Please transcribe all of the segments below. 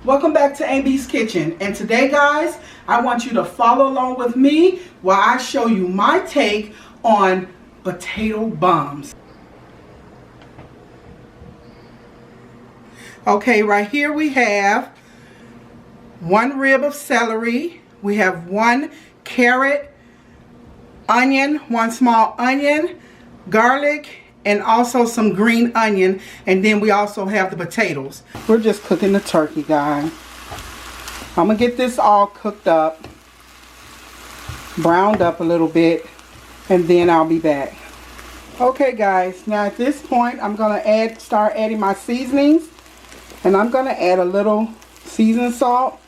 Welcome back to AB's Kitchen, and today guys I want you to follow along with me while I show you my take on potato bombs. Okay, right here we have 1 rib of celery, we have 1 carrot, onion, 1 small onion, garlic, and also some green onion, and then we also have the potatoes. We're just cooking the turkey, guys. I'm gonna get this all cooked up, browned up a little bit, and then I'll be back. Okay guys, now at this point I'm gonna start adding my seasonings, and I'm gonna add a little seasoned salt.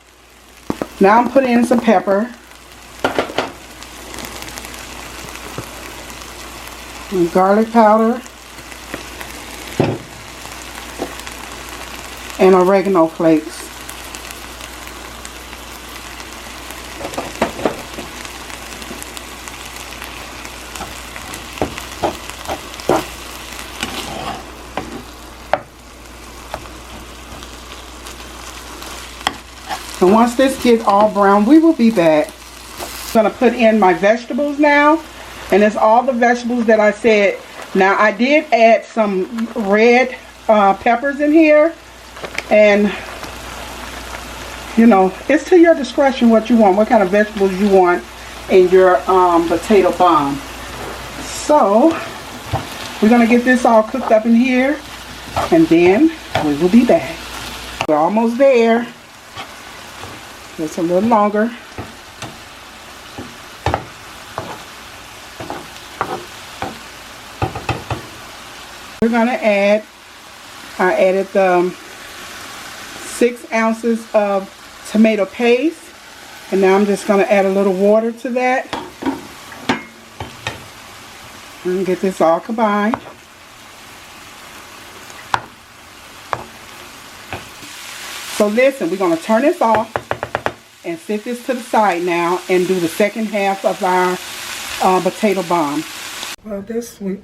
Now I'm putting in some pepper and garlic powder and oregano flakes. And once this gets all brown, we will be back. I'm gonna put in my vegetables now. And it's all the vegetables that I said. Now I did add some red peppers in here, and you know, it's to your discretion what you want, what kind of vegetables you want in your potato bomb. So we're gonna get this all cooked up in here, and then we will be back. We're almost there. Just a little longer. We're going to add, I added 6 ounces of tomato paste, and now I'm just going to add a little water to that and get this all combined. So listen, we're going to turn this off and set this to the side now and do the second half of our potato bomb. Well, this week.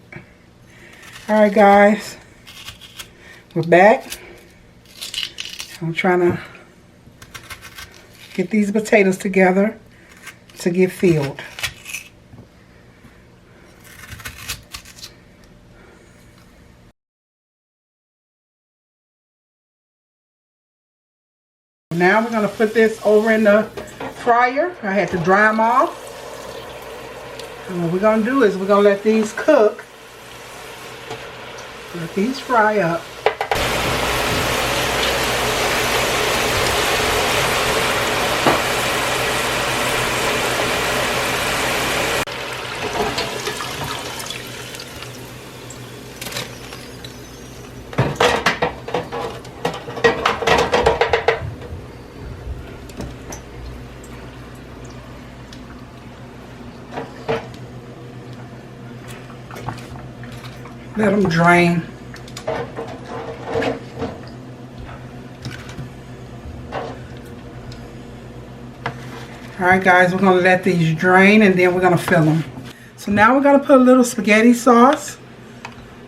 Alright guys, we're back. I'm trying to get these potatoes together to get filled. Now we're going to put this over in the fryer. I had to dry them off. And what we're going to do is we're going to let these cook. Let these fry up. Let them drain. Alright guys, we're going to let these drain, and then we're going to fill them. So now we're going to put a little spaghetti sauce,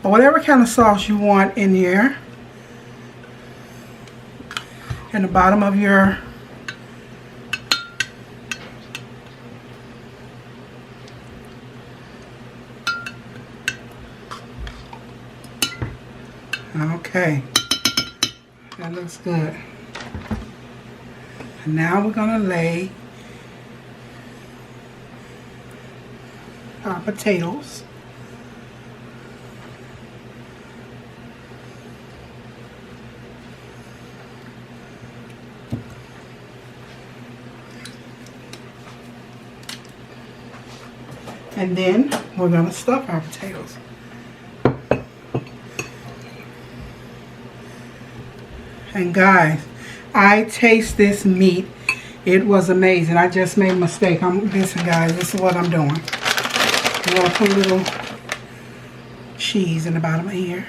or whatever kind of sauce you want in here, in the bottom of your okay, that looks good. And now we're going to lay our potatoes. And then we're going to stuff our potatoes. And guys, I taste this meat. It was amazing. I just made a mistake. Listen guys, this is what I'm doing. I'm going to put a little cheese in the bottom of here.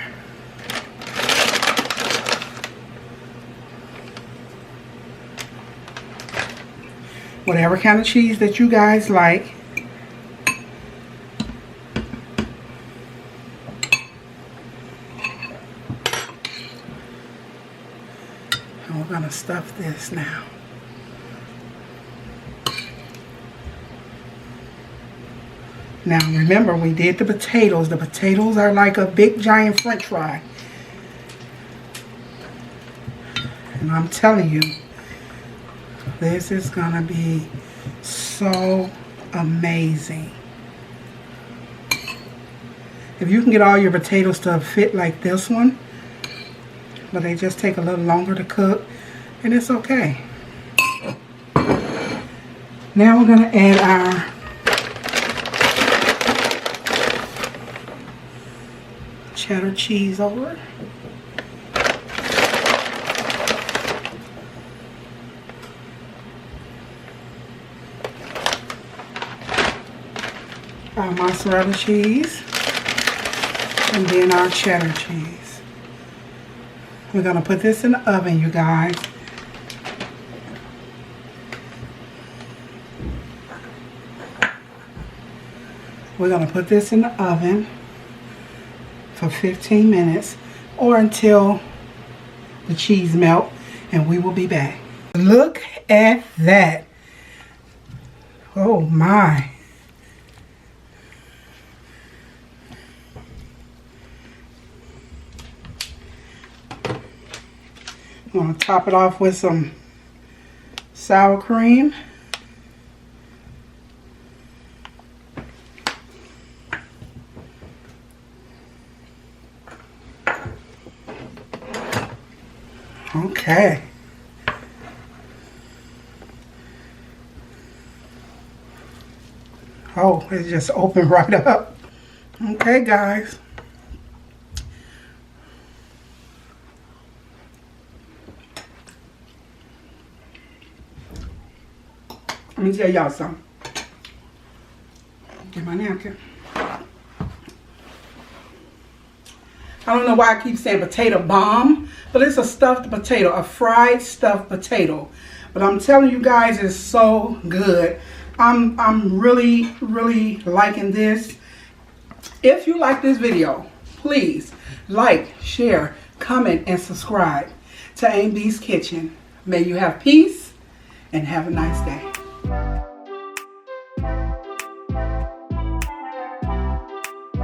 Whatever kind of cheese that you guys like. We're gonna stuff this now. Now remember, we did the potatoes. The potatoes are like a big giant French fry. And I'm telling you, this is gonna be so amazing. If you can get all your potatoes to fit like this one, but they just take a little longer to cook, and it's okay. Now we're gonna add our cheddar cheese over. Our mozzarella cheese, and then our cheddar cheese. We're gonna put this in the oven, you guys. We're gonna put this in the oven for 15 minutes or until the cheese melt, and we will be back. Look at that. Oh my. I'm going to top it off with some sour cream. Okay. Oh, it just opened right up. Okay, guys. Let me tell y'all something. Get my napkin. I don't know why I keep saying potato bomb, but it's a stuffed potato, a fried stuffed potato. But I'm telling you guys, it's so good. I'm really liking this. If you like this video, please like, share, comment, and subscribe to Aunt B's Kitchen. May you have peace and have a nice day.